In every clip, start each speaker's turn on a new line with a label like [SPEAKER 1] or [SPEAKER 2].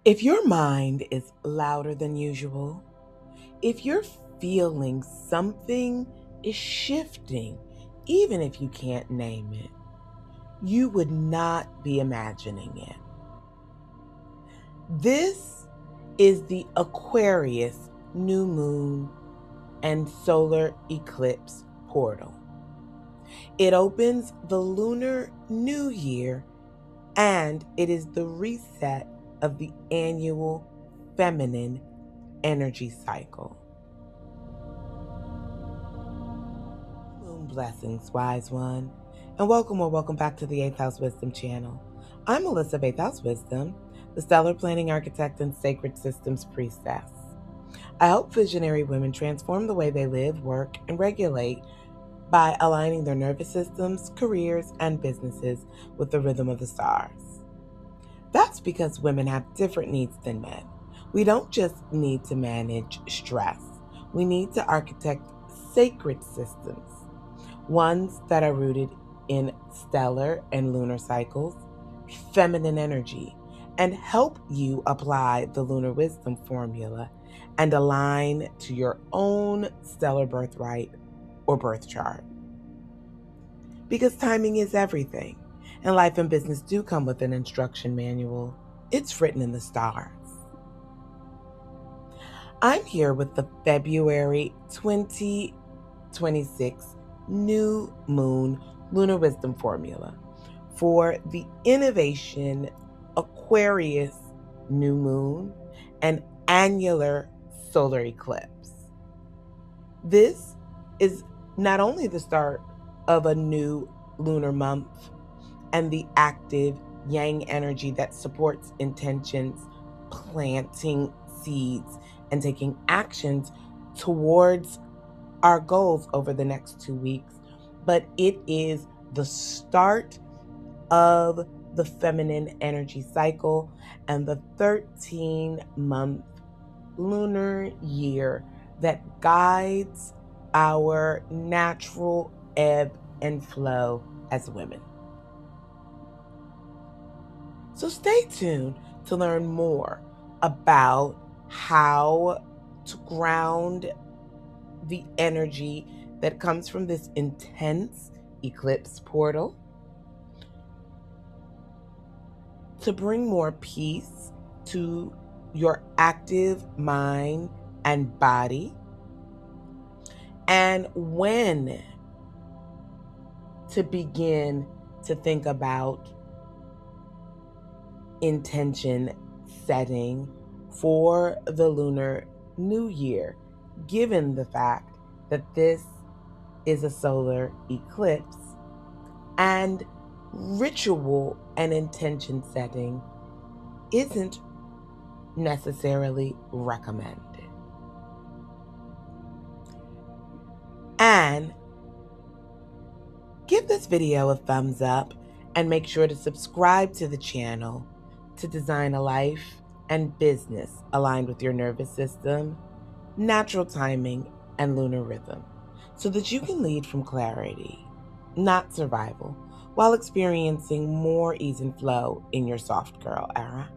[SPEAKER 1] If your mind is louder than usual, if you're feeling something is shifting, even if you can't name it, you would not be imagining it. This is the Aquarius new moon and solar eclipse portal. It opens the Lunar New Year, and it is the reset of the annual feminine energy cycle. Moon blessings, wise one, and welcome back to the 8th House Wisdom channel. I'm Melissa of 8th House Wisdom, the stellar planning architect and sacred systems priestess. I help visionary women transform the way they live, work, and regulate by aligning their nervous systems, careers, and businesses with the rhythm of the stars. That's because women have different needs than men. We don't just need to manage stress. We need to architect sacred systems, ones that are rooted in stellar and lunar cycles, feminine energy, and help you apply the Lunar Wisdom Formula and align to your own stellar birthright or birth chart. Because timing is everything, and life and business do come with an instruction manual. It's written in the stars. I'm here with the February 2026 New Moon Lunar Wisdom Formula for the Innovation Aquarius New Moon and Annular Solar Eclipse. This is not only the start of a new lunar month and the active yang energy that supports intentions, planting seeds, and taking actions towards our goals over the next 2 weeks, but it is the start of the feminine energy cycle and the 13-month lunar year that guides our natural ebb and flow as women. So stay tuned to learn more about how to ground the energy that comes from this intense eclipse portal, to bring more peace to your active mind and body, and when to begin to think about intention setting for the Lunar New Year, given the fact that this is a solar eclipse and ritual and intention setting isn't necessarily recommended. And give this video a thumbs up and make sure to subscribe to the channel to design a life and business aligned with your nervous system, natural timing, and lunar rhythm, so that you can lead from clarity, not survival, while experiencing more ease and flow in your soft girl era.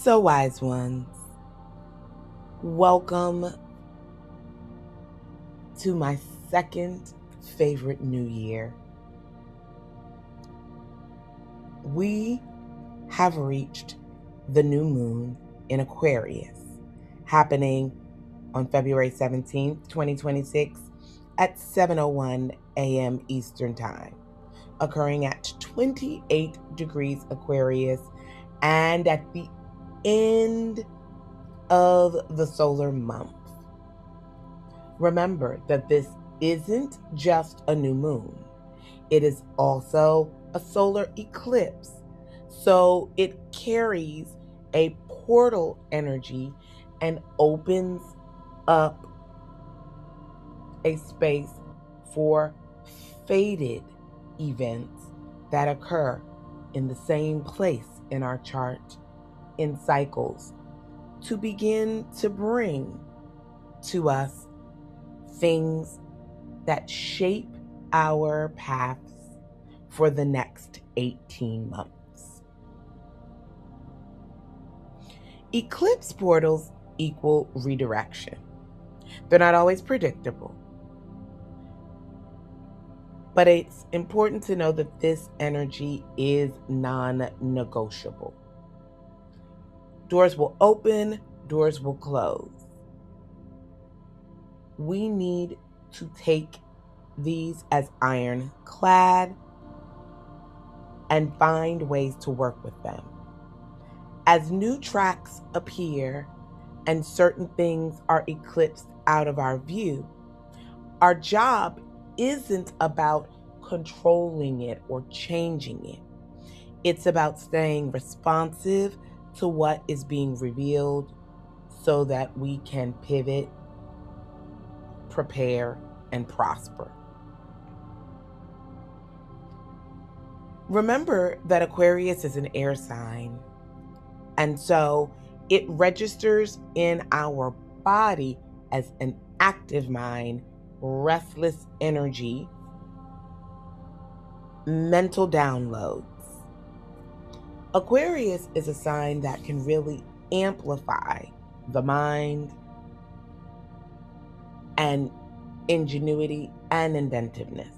[SPEAKER 1] So, wise ones, welcome to my second favorite new year. We have reached the new moon in Aquarius, happening on February 17th, 2026 at 7:01 a.m. Eastern Time, occurring at 28 degrees Aquarius and at the end of the solar month. Remember that this isn't just a new moon. It is also a solar eclipse. So it carries a portal energy and opens up a space for fated events that occur in the same place in our chart in cycles to begin to bring to us things that shape our paths for the next 18 months. Eclipse portals equal redirection. They're not always predictable, but it's important to know that this energy is non-negotiable. Doors will open, doors will close. We need to take these as ironclad and find ways to work with them. As new tracks appear and certain things are eclipsed out of our view, our job isn't about controlling it or changing it. It's about staying responsive to what is being revealed so that we can pivot, prepare, and prosper. Remember that Aquarius is an air sign, and so it registers in our body as an active mind, restless energy, mental downloads. Aquarius is a sign that can really amplify the mind and ingenuity and inventiveness.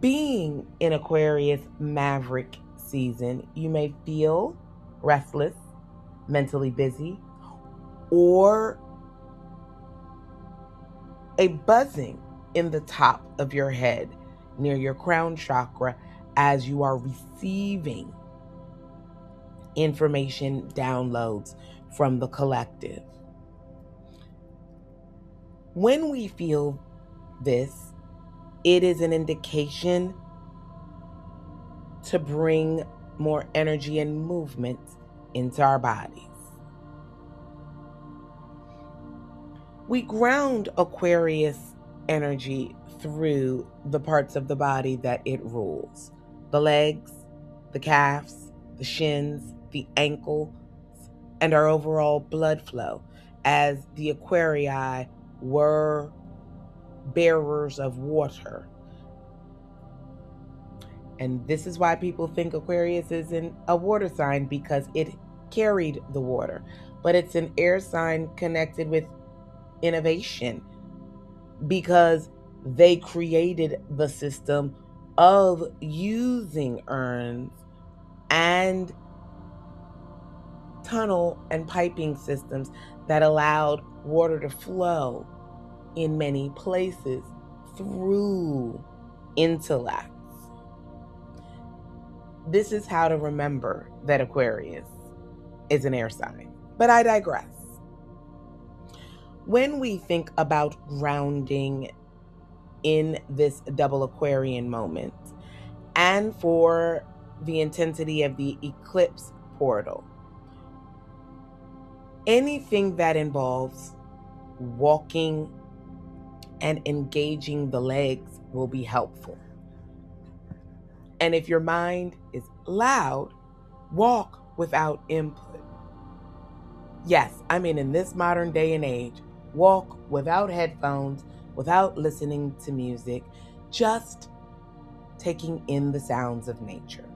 [SPEAKER 1] Being in Aquarius maverick season, you may feel restless, mentally busy, or a buzzing in the top of your head near your crown chakra as you are receiving information downloads from the collective. When we feel this, it is an indication to bring more energy and movement into our bodies. We ground Aquarius energy through the parts of the body that it rules: the legs, the calves, the shins, the ankles, and our overall blood flow, as the Aquarii were bearers of water. And this is why people think Aquarius isn't a water sign, because it carried the water. But it's an air sign connected with innovation, because they created the system of using urns and tunnel and piping systems that allowed water to flow in many places through intellects. This is how to remember that Aquarius is an air sign. But I digress. When we think about grounding in this double Aquarian moment, and for the intensity of the eclipse portal, anything that involves walking and engaging the legs will be helpful. And if your mind is loud, walk without input. Yes, I mean, in this modern day and age, walk without headphones, without listening to music, just taking in the sounds of nature.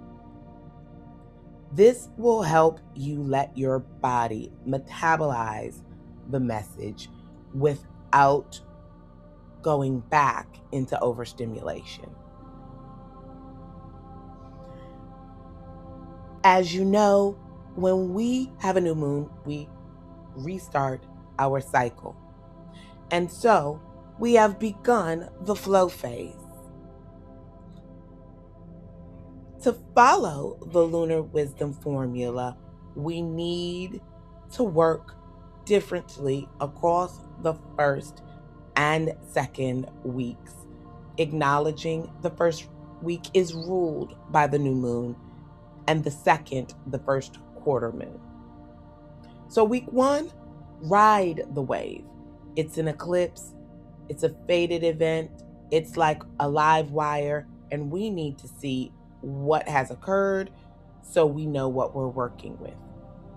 [SPEAKER 1] This will help you let your body metabolize the message without going back into overstimulation. As you know, when we have a new moon, we restart our cycle. And so we have begun the flow phase. To follow the Lunar Wisdom Formula, we need to work differently across the first and second weeks, acknowledging the first week is ruled by the new moon and the second, the first quarter moon. So week 1, ride the wave. It's an eclipse. It's a fated event. It's like a live wire, and we need to see what has occurred so we know what we're working with.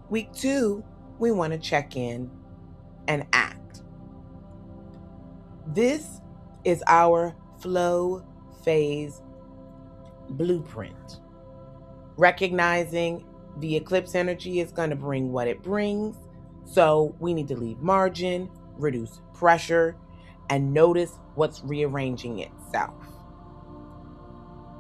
[SPEAKER 1] Week 2, we want to check in and act. This is our flow phase blueprint. Recognizing the eclipse energy is going to bring what it brings, so we need to leave margin, reduce pressure, and notice what's rearranging itself.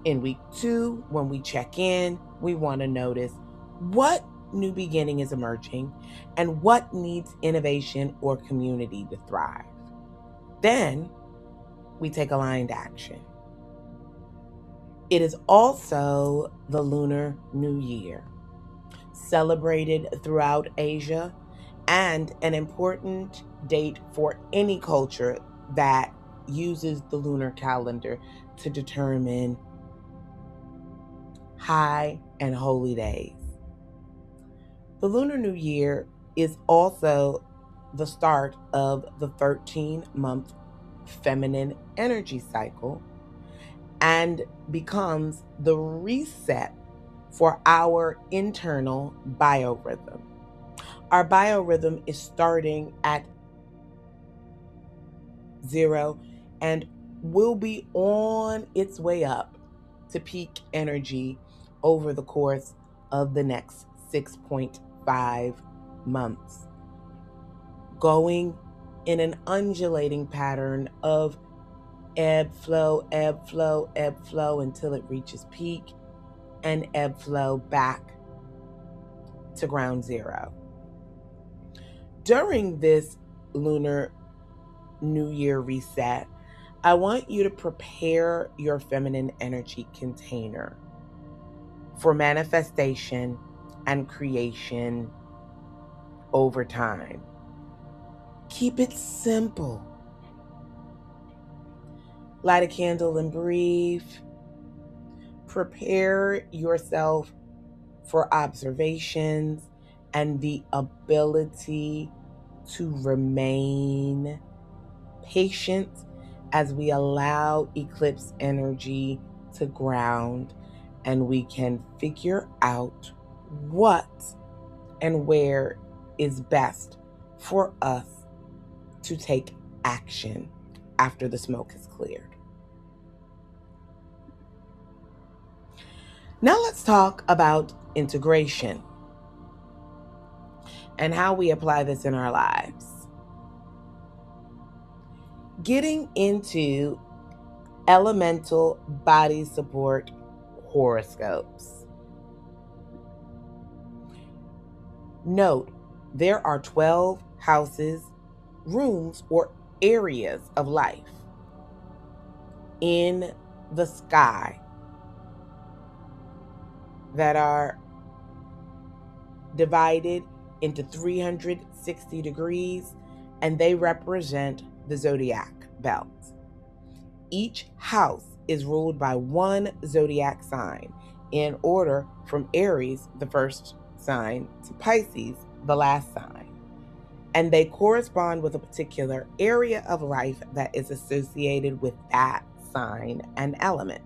[SPEAKER 1] In week 2, when we check in, we want to notice what new beginning is emerging and what needs innovation or community to thrive. Then we take aligned action. It is also the Lunar New Year, celebrated throughout Asia, and an important date for any culture that uses the lunar calendar to determine high and holy days. The Lunar New Year is also the start of the 13-month feminine energy cycle and becomes the reset for our internal biorhythm. Our biorhythm is starting at 0 and will be on its way up to peak energy over the course of the next 6.5 months, going in an undulating pattern of ebb, flow, ebb, flow, ebb, flow until it reaches peak and ebb, flow back to ground zero. During this Lunar New Year reset, I want you to prepare your feminine energy container for manifestation and creation over time. Keep it simple. Light a candle and breathe. Prepare yourself for observations and the ability to remain patient as we allow eclipse energy to ground and we can figure out what and where is best for us to take action after the smoke is cleared. Now let's talk about integration and how we apply this in our lives. Getting into elemental body support horoscopes. Note, there are 12 houses, rooms, or areas of life in the sky that are divided into 360 degrees, and they represent the zodiac belt. Each house is ruled by one zodiac sign in order from Aries, the first sign, to Pisces, the last sign. And they correspond with a particular area of life that is associated with that sign and element.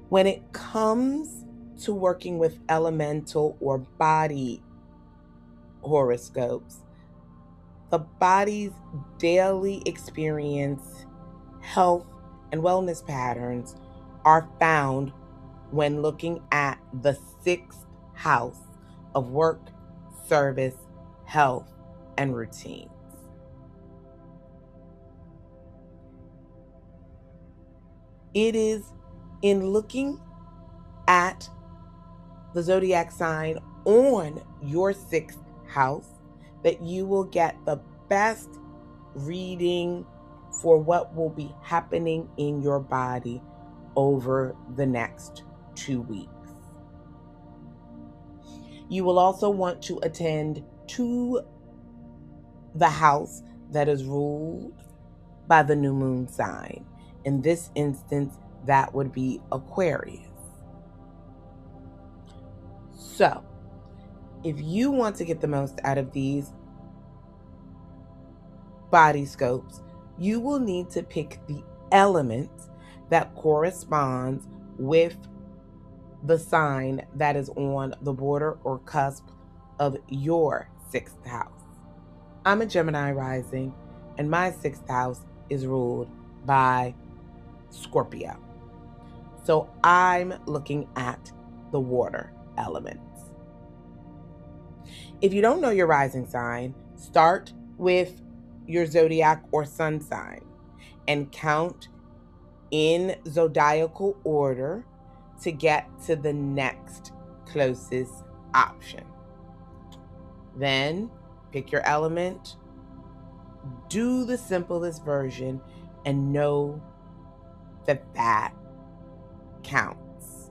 [SPEAKER 1] When it comes to working with elemental or body horoscopes, the body's daily experience, health, and wellness patterns are found when looking at the 6th house of work, service, health, and routines. It is in looking at the zodiac sign on your 6th house that you will get the best reading for what will be happening in your body over the next 2 weeks. You will also want to attend to the house that is ruled by the new moon sign. In this instance, that would be Aquarius. So, if you want to get the most out of these body scopes, you will need to pick the element that corresponds with the sign that is on the border or cusp of your 6th house. I'm a Gemini rising, and my 6th house is ruled by Scorpio. So I'm looking at the water elements. If you don't know your rising sign, start with your zodiac or sun sign and count in zodiacal order to get to the next closest option. Then pick your element, do the simplest version, and know that that counts.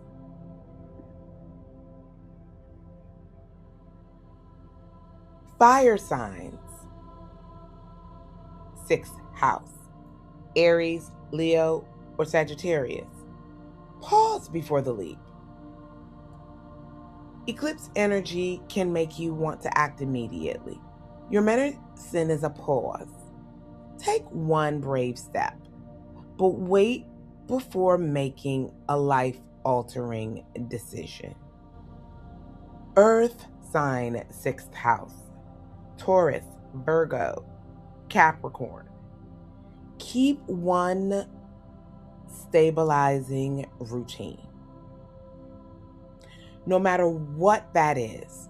[SPEAKER 1] Fire signs. 6th house. Aries, Leo, or Sagittarius. Pause before the leap. Eclipse energy can make you want to act immediately. Your medicine is a pause. Take one brave step, but wait before making a life-altering decision. Earth sign 6th house. Taurus, Virgo, Capricorn. Keep one stabilizing routine. No matter what that is,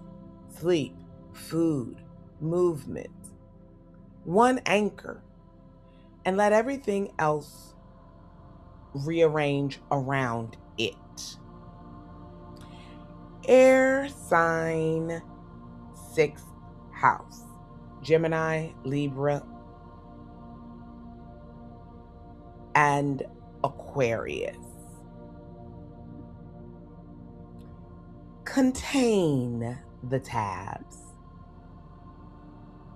[SPEAKER 1] sleep, food, movement, one anchor, and let everything else rearrange around it. Air sign 6th house. Gemini, Libra, and Aquarius. Contain the tabs.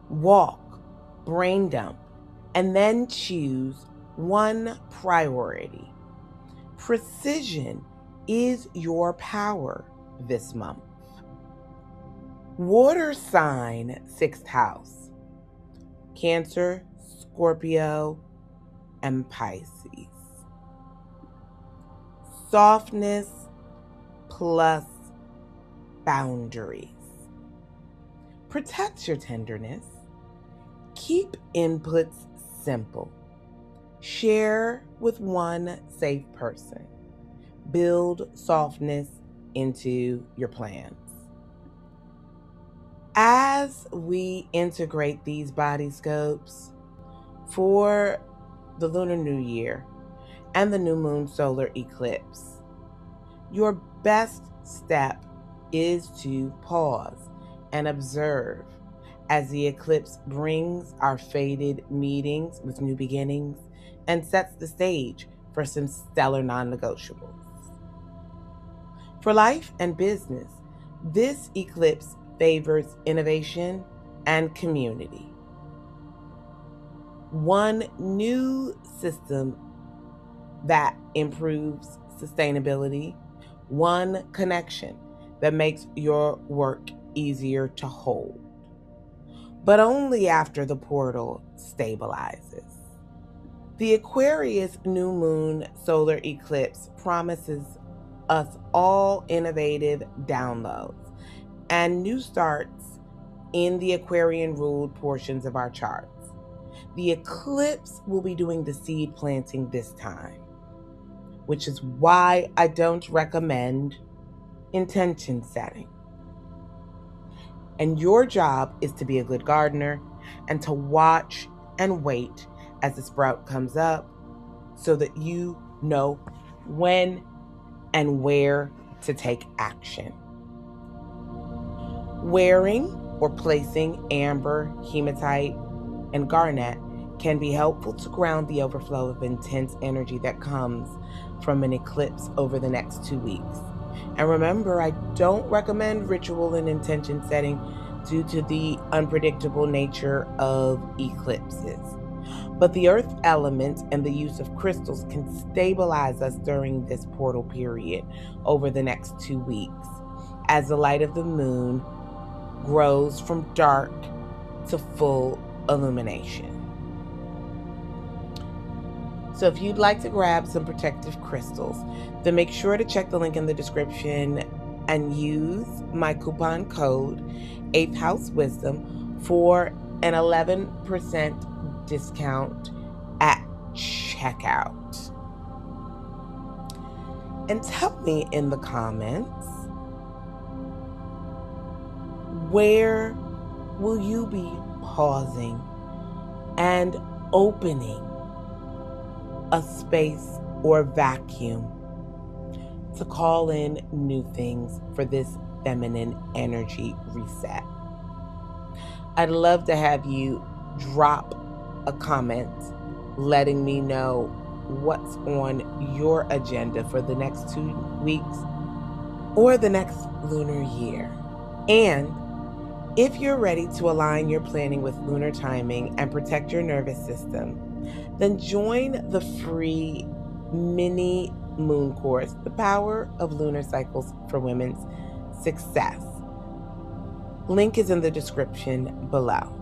[SPEAKER 1] Walk, brain dump, and then choose one priority. Precision is your power this month. Water sign 6th house. Cancer, Scorpio, and Pisces. Softness plus boundaries. Protect your tenderness. Keep inputs simple. Share with one safe person. Build softness into your plans. As we integrate these body scopes for the Lunar New Year and the new moon solar eclipse, your best step is to pause and observe as the eclipse brings our fated meetings with new beginnings and sets the stage for some stellar non-negotiables. For life and business, this eclipse favors innovation and community. One new system that improves sustainability, one connection that makes your work easier to hold, but only after the portal stabilizes. The Aquarius new moon solar eclipse promises us all innovative downloads and new starts in the Aquarian ruled portions of our charts. The eclipse will be doing the seed planting this time, which is why I don't recommend intention setting. And your job is to be a good gardener and to watch and wait as the sprout comes up so that you know when and where to take action. Wearing or placing amber, hematite, and garnet can be helpful to ground the overflow of intense energy that comes from an eclipse over the next 2 weeks. And remember, I don't recommend ritual and intention setting due to the unpredictable nature of eclipses. But the earth element and the use of crystals can stabilize us during this portal period over the next 2 weeks as the light of the moon grows from dark to full illumination. So if you'd like to grab some protective crystals, then make sure to check the link in the description and use my coupon code 8th House Wisdom for an 11% discount at checkout. And tell me in the comments, where will you be pausing and opening a space or vacuum to call in new things for this feminine energy reset? I'd love to have you drop a comment letting me know what's on your agenda for the next 2 weeks or the next lunar year. And if you're ready to align your planning with lunar timing and protect your nervous system, then join the free mini moon course, The Power of Lunar Cycles for Women's Success. Link is in the description below.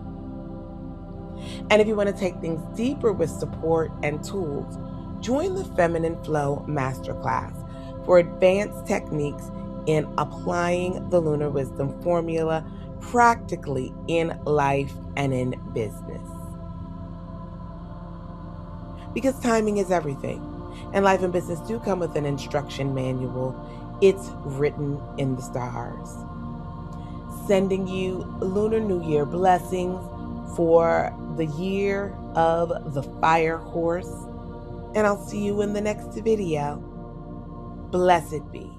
[SPEAKER 1] And if you want to take things deeper with support and tools, join the Feminine Flow Masterclass for advanced techniques in applying the Lunar Wisdom Formula practically in life and in business. Because timing is everything, and life and business do come with an instruction manual. It's written in the stars. Sending you Lunar New Year blessings for the year of the fire horse. And I'll see you in the next video. Blessed be.